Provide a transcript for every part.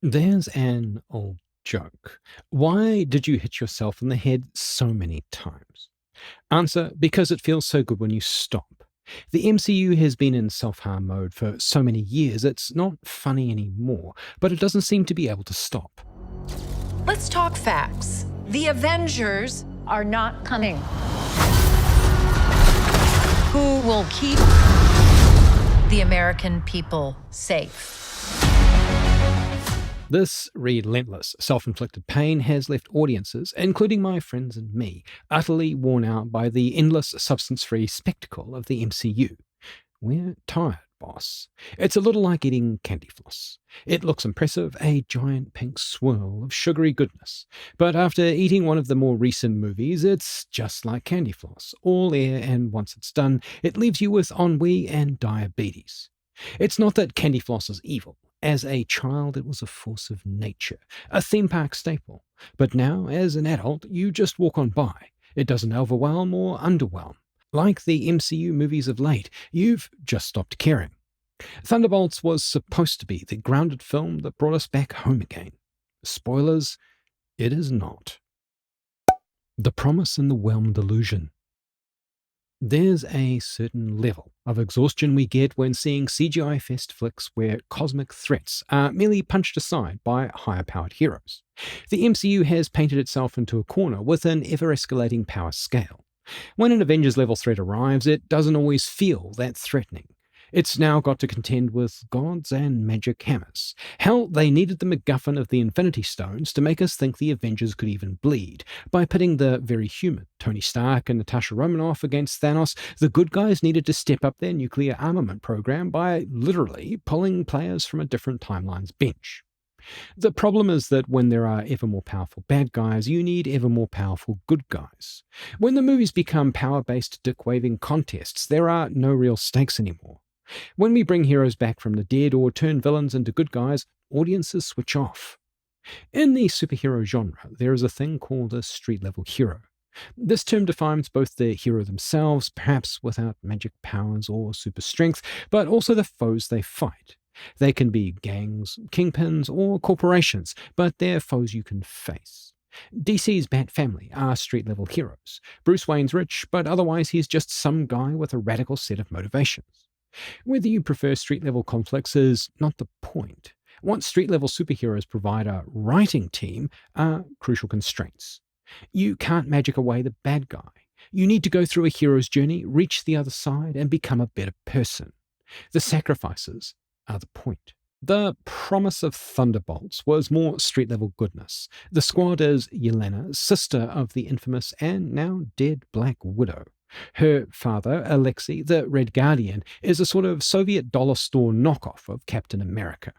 There's an old joke. Why did you hit yourself in the head so many times? Answer: because it feels so good when you stop. The MCU has been in self harm mode for so many years, it's not funny anymore, but it doesn't seem to be able to stop. Let's talk facts. The Avengers are not coming. Who will keep the American people safe? This relentless, self inflicted pain has left audiences, including my friends and me, utterly worn out by the endless, substance free spectacle of the MCU. We're tired, boss. It's a little like eating candy floss. It looks impressive, a giant pink swirl of sugary goodness. But after eating one of the more recent movies, it's just like candy floss, all air, and once it's done, it leaves you with ennui and diabetes. It's not that candy floss is evil. As a child, it was a force of nature, a theme park staple. But now, as an adult, you just walk on by. It doesn't overwhelm or underwhelm. Like the MCU movies of late, you've just stopped caring. Thunderbolts was supposed to be the grounded film that brought us back home again. Spoilers, it is not. The promise and the whelmed illusion. There's a certain level of exhaustion we get when seeing CGI fest flicks where cosmic threats are merely punched aside by higher powered heroes. The MCU has painted itself into a corner with an ever escalating power scale. When an Avengers level threat arrives, it doesn't always feel that threatening. It's now got to contend with gods and magic hammers. Hell, they needed the MacGuffin of the Infinity Stones to make us think the Avengers could even bleed. By pitting the very human Tony Stark and Natasha Romanoff against Thanos, the good guys needed to step up their nuclear armament program by literally pulling players from a different timeline's bench. The problem is that when there are ever more powerful bad guys, you need ever more powerful good guys. When the movies become power-based dick-waving contests, there are no real stakes anymore. When we bring heroes back from the dead or turn villains into good guys, audiences switch off. In the superhero genre, there is a thing called a street-level hero. This term defines both the hero themselves, perhaps without magic powers or super strength, but also the foes they fight. They can be gangs, kingpins, or corporations, but they're foes you can face. DC's Bat Family are street-level heroes. Bruce Wayne's rich, but otherwise he's just some guy with a radical set of motivations. Whether you prefer street-level conflicts is not the point. What street-level superheroes provide a writing team are crucial constraints. You can't magic away the bad guy. You need to go through a hero's journey, reach the other side, and become a better person. The sacrifices are the point. The promise of Thunderbolts was more street-level goodness. The squad is Yelena, sister of the infamous and now dead Black Widow. Her father, Alexei, the Red Guardian, is a sort of Soviet dollar store knockoff of Captain America.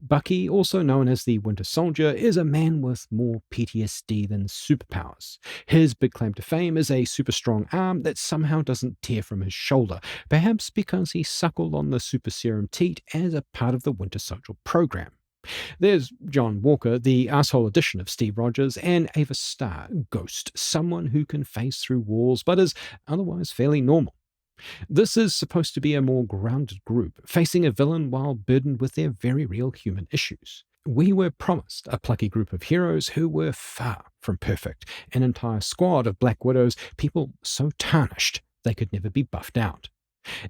Bucky, also known as the Winter Soldier, is a man with more PTSD than superpowers. His big claim to fame is a super strong arm that somehow doesn't tear from his shoulder, perhaps because he suckled on the super serum teat as a part of the Winter Soldier program. There's John Walker, the asshole edition of Steve Rogers, and Ava Starr, Ghost, someone who can phase through walls but is otherwise fairly normal. This is supposed to be a more grounded group, facing a villain while burdened with their very real human issues. We were promised a plucky group of heroes who were far from perfect, an entire squad of Black Widows, people so tarnished they could never be buffed out.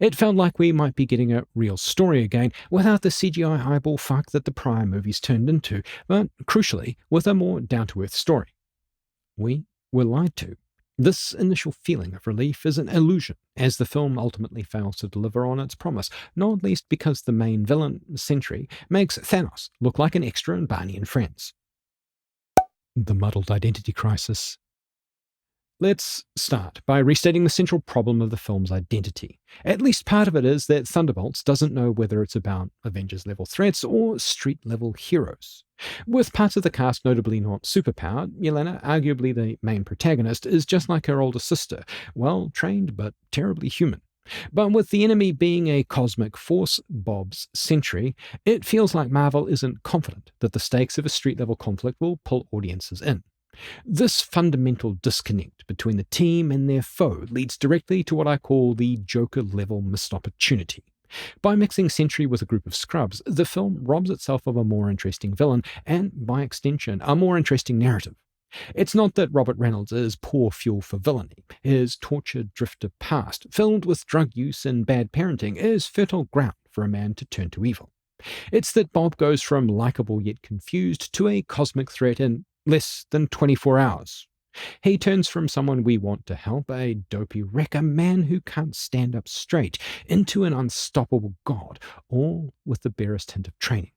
It felt like we might be getting a real story again without the CGI eyeball fuck that the prior movies turned into, but crucially, with a more down-to-earth story. We were lied to. This initial feeling of relief is an illusion, as the film ultimately fails to deliver on its promise, not least because the main villain, Sentry, makes Thanos look like an extra in Barney and Friends. The muddled identity crisis. Let's start by restating the central problem of the film's identity. At least part of it is that Thunderbolts doesn't know whether it's about Avengers-level threats or street-level heroes. With parts of the cast notably not superpowered, Yelena, arguably the main protagonist, is just like her older sister, well-trained but terribly human. But with the enemy being a cosmic force, Bob's Sentry, it feels like Marvel isn't confident that the stakes of a street-level conflict will pull audiences in. This fundamental disconnect between the team and their foe leads directly to what I call the Joker-level missed opportunity. By mixing Sentry with a group of scrubs, the film robs itself of a more interesting villain and, by extension, a more interesting narrative. It's not that Robert Reynolds is poor fuel for villainy. His tortured drifter past, filled with drug use and bad parenting, is fertile ground for a man to turn to evil. It's that Bob goes from likable yet confused to a cosmic threat in less than 24 hours. He turns from someone we want to help, a dopey wreck, a man who can't stand up straight, into an unstoppable god, all with the barest hint of training.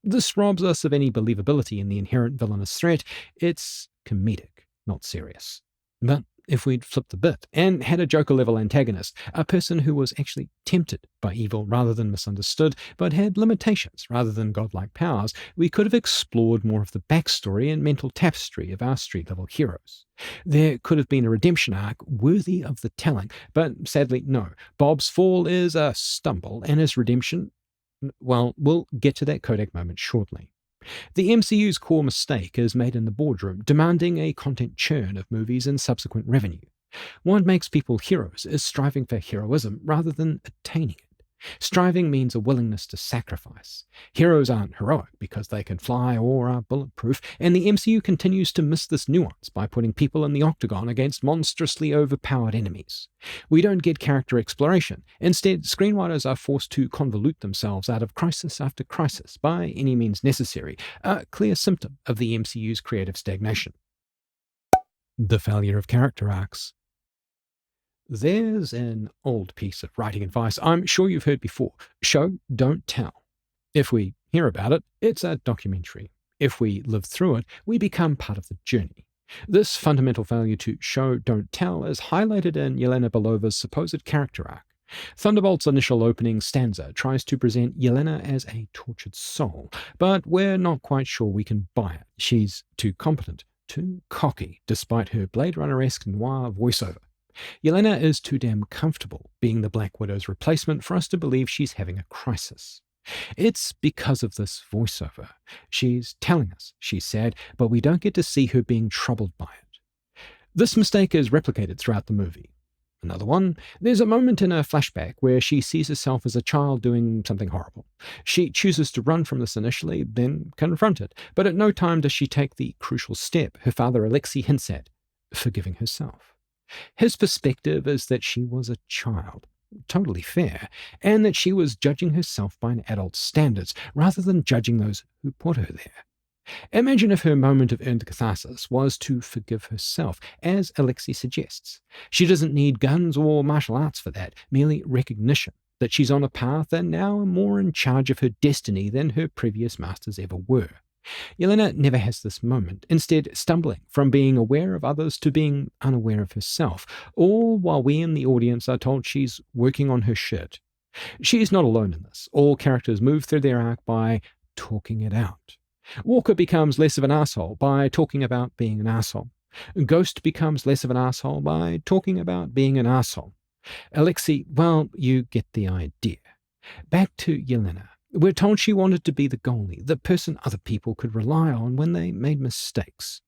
This robs us of any believability in the inherent villainous threat. It's comedic, not serious. But if we'd flipped the bit and had a Joker-level antagonist, a person who was actually tempted by evil rather than misunderstood, but had limitations rather than godlike powers, we could have explored more of the backstory and mental tapestry of our street-level heroes. There could have been a redemption arc worthy of the telling, but sadly, no. Bob's fall is a stumble, and his redemption, well, we'll get to that Kodak moment shortly. The MCU's core mistake is made in the boardroom, demanding a content churn of movies and subsequent revenue. What makes people heroes is striving for heroism rather than attaining it. Striving means a willingness to sacrifice. Heroes aren't heroic because they can fly or are bulletproof, and the MCU continues to miss this nuance by putting people in the octagon against monstrously overpowered enemies. We don't get character exploration. Instead, screenwriters are forced to convolute themselves out of crisis after crisis by any means necessary, a clear symptom of the MCU's creative stagnation. The failure of character arcs. There's an old piece of writing advice I'm sure you've heard before. Show, don't tell. If we hear about it, it's a documentary. If we live through it, we become part of the journey. This fundamental failure to show, don't tell is highlighted in Yelena Belova's supposed character arc. Thunderbolts' initial opening stanza tries to present Yelena as a tortured soul, but we're not quite sure we can buy it. She's too competent, too cocky, despite her Blade Runner-esque noir voiceover. Yelena is too damn comfortable being the Black Widow's replacement for us to believe she's having a crisis. It's because of this voiceover. She's telling us she's sad, but we don't get to see her being troubled by it. This mistake is replicated throughout the movie. Another one, there's a moment in a flashback where she sees herself as a child doing something horrible. She chooses to run from this initially, then confront it, but at no time does she take the crucial step her father Alexei hints at, forgiving herself. His perspective is that she was a child, totally fair, and that she was judging herself by an adult's standards rather than judging those who put her there. Imagine if her moment of earned catharsis was to forgive herself, as Alexei suggests. She doesn't need guns or martial arts for that, merely recognition that she's on a path and now more in charge of her destiny than her previous masters ever were. Yelena never has this moment, instead stumbling from being aware of others to being unaware of herself, all while we in the audience are told she's working on her shit. She is not alone in this. All characters move through their arc by talking it out. Walker becomes less of an asshole by talking about being an asshole. Ghost becomes less of an asshole by talking about being an asshole. Alexei, well, you get the idea. Back to Yelena. We're told she wanted to be the goalie, the person other people could rely on when they made mistakes.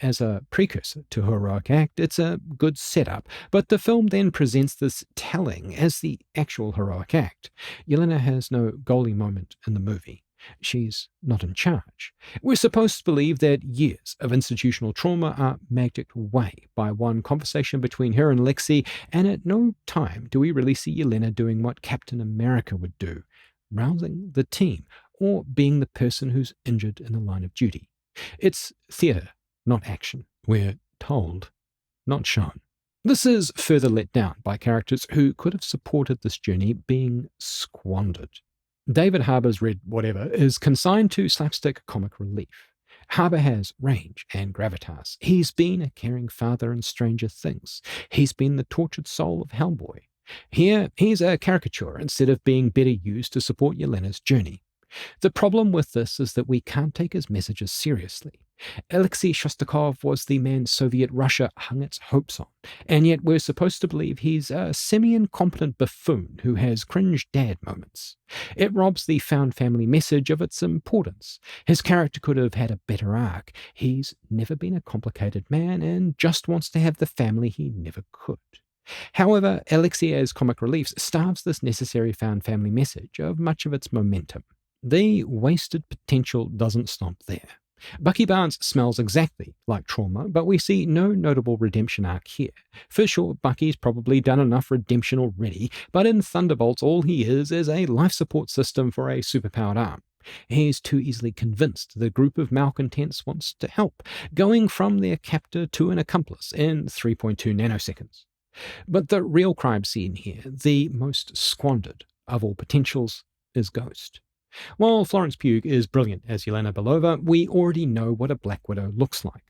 As a precursor to her heroic act, it's a good setup, but the film then presents this telling as the actual heroic act. Yelena has no goalie moment in the movie. She's not in charge. We're supposed to believe that years of institutional trauma are magicked away by one conversation between her and Alexei, and at no time do we really see Yelena doing what Captain America would do, rousing the team, or being the person who's injured in the line of duty. It's theatre, not action. We're told, not shown. This is further let down by characters who could have supported this journey being squandered. David Harbour's Red Whatever is consigned to slapstick comic relief. Harbour has range and gravitas. He's been a caring father in Stranger Things. He's been the tortured soul of Hellboy. Here, he's a caricature instead of being better used to support Yelena's journey. The problem with this is that we can't take his messages seriously. Alexei Shostakov was the man Soviet Russia hung its hopes on, and yet we're supposed to believe he's a semi-incompetent buffoon who has cringe dad moments. It robs the found family message of its importance. His character could have had a better arc. He's never been a complicated man and just wants to have the family he never could. However, Alexier's comic reliefs starves this necessary found family message of much of its momentum. The wasted potential doesn't stop there. Bucky Barnes smells exactly like trauma, but we see no notable redemption arc here. For sure, Bucky's probably done enough redemption already, but in Thunderbolts all he is a life support system for a superpowered arm. He's too easily convinced the group of malcontents wants to help, going from their captor to an accomplice in 3.2 nanoseconds. But the real crime scene here, the most squandered of all potentials, is Ghost. While Florence Pugh is brilliant as Yelena Belova, we already know what a Black Widow looks like.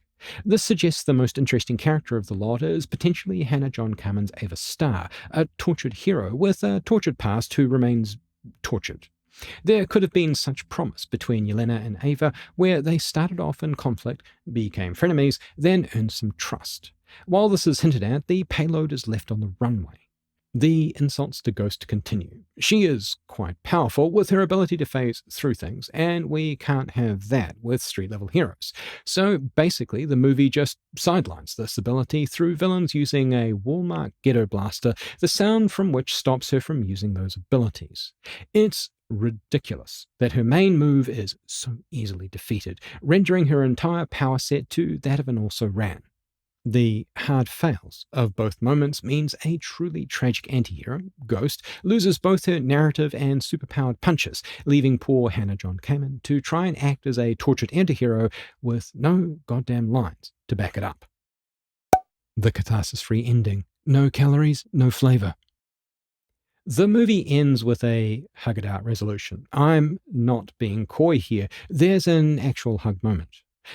This suggests the most interesting character of the lot is potentially Hannah John Kamen's Ava Starr, a tortured hero with a tortured past who remains tortured. There could have been such promise between Yelena and Ava, where they started off in conflict, became frenemies, then earned some trust. While this is hinted at, the payload is left on the runway. The insults to Ghost continue. She is quite powerful with her ability to phase through things, and we can't have that with street-level heroes. So basically, the movie just sidelines this ability through villains using a Walmart ghetto blaster, the sound from which stops her from using those abilities. It's ridiculous that her main move is so easily defeated, rendering her entire power set to that of an also-ran. The hard fails of both moments means a truly tragic antihero, Ghost, loses both her narrative and superpowered punches, leaving poor Hannah John Kamen to try and act as a tortured antihero with no goddamn lines to back it up. The catharsis-free ending. No calories, no flavour. The movie ends with a hug-it-out resolution. I'm not being coy here. There's an actual hug moment.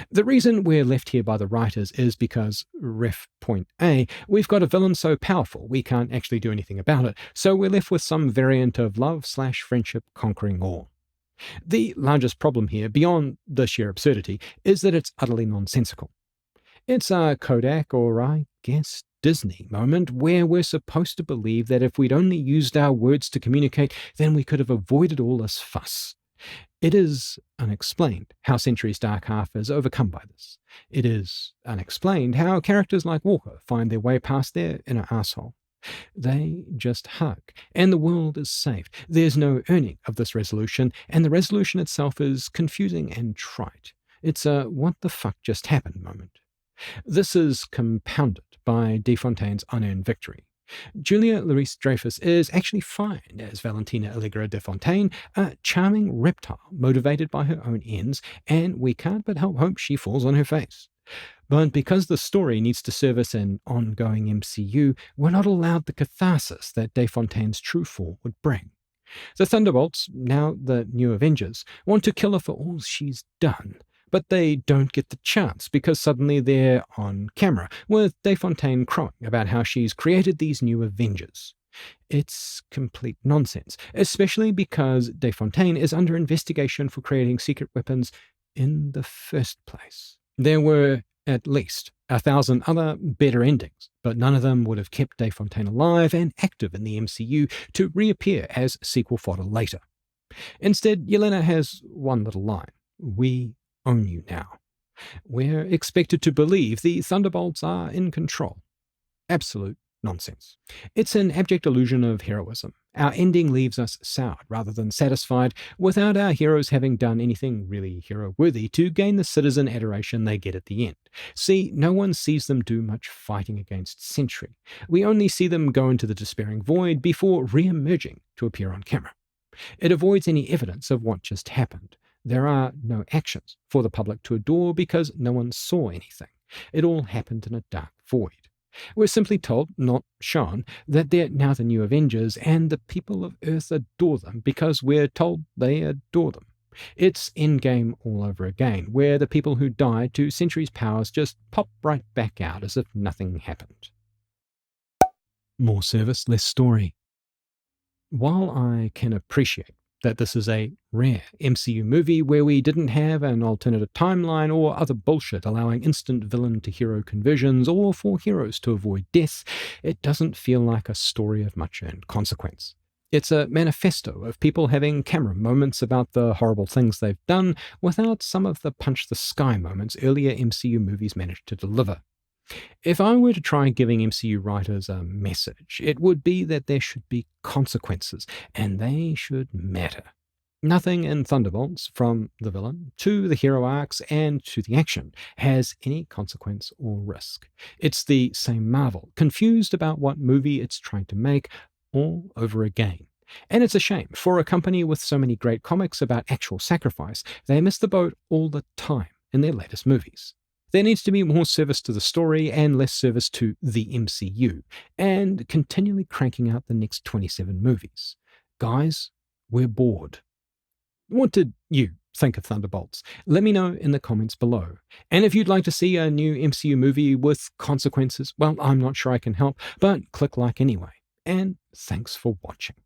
The reason we're left here by the writers is because, ref point A, we've got a villain so powerful we can't actually do anything about it, so we're left with some variant of love/friendship conquering all. The largest problem here, beyond the sheer absurdity, is that it's utterly nonsensical. It's a Kodak, or I guess Disney, moment where we're supposed to believe that if we'd only used our words to communicate, then we could have avoided all this fuss. It is unexplained how Century's dark half is overcome by this. It is unexplained how characters like Walker find their way past their inner asshole. They just hug, and the world is saved. There's no earning of this resolution, and the resolution itself is confusing and trite. It's a what the fuck just happened moment. This is compounded by Desfontaine's unearned victory. Julia Louis-Dreyfus is actually fine as Valentina Allegra Desfontaine, a charming reptile motivated by her own ends, and we can't but hope she falls on her face. But because the story needs to service an ongoing MCU, we're not allowed the catharsis that Desfontaine's true fall would bring. The Thunderbolts, now the New Avengers, want to kill her for all she's done, but they don't get the chance because suddenly they're on camera, with Desfontaine crowing about how she's created these new Avengers. It's complete nonsense, especially because Desfontaine is under investigation for creating secret weapons in the first place. There were at least 1,000 other better endings, but none of them would have kept Desfontaine alive and active in the MCU to reappear as sequel fodder later. Instead, Yelena has one little line. We own you now. We're expected to believe the Thunderbolts are in control. Absolute nonsense. It's an abject illusion of heroism. Our ending leaves us soured rather than satisfied, without our heroes having done anything really hero-worthy to gain the citizen adoration they get at the end. See, no one sees them do much fighting against Sentry. We only see them go into the despairing void before re-emerging to appear on camera. It avoids any evidence of what just happened. There are no actions for the public to adore because no one saw anything. It all happened in a dark void. We're simply told, not shown, that they're now the new Avengers and the people of Earth adore them because we're told they adore them. It's Endgame all over again, where the people who died to Sentry's powers just pop right back out as if nothing happened. More service, less story. While I can appreciate that this is a rare MCU movie where we didn't have an alternative timeline or other bullshit allowing instant villain-to-hero conversions or for heroes to avoid death, it doesn't feel like a story of much earned consequence. It's a manifesto of people having camera moments about the horrible things they've done without some of the punch-the-sky moments earlier MCU movies managed to deliver. If I were to try giving MCU writers a message, it would be that there should be consequences, and they should matter. Nothing in Thunderbolts, from the villain to the hero arcs and to the action, has any consequence or risk. It's the same Marvel, confused about what movie it's trying to make all over again. And it's a shame. For a company with so many great comics about actual sacrifice, they miss the boat all the time in their latest movies. There needs to be more service to the story and less service to the MCU, and continually cranking out the next 27 movies. Guys, we're bored. What did you think of Thunderbolts? Let me know in the comments below. And if you'd like to see a new MCU movie with consequences, well, I'm not sure I can help, but click like anyway. And thanks for watching.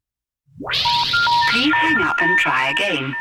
Please hang up and try again.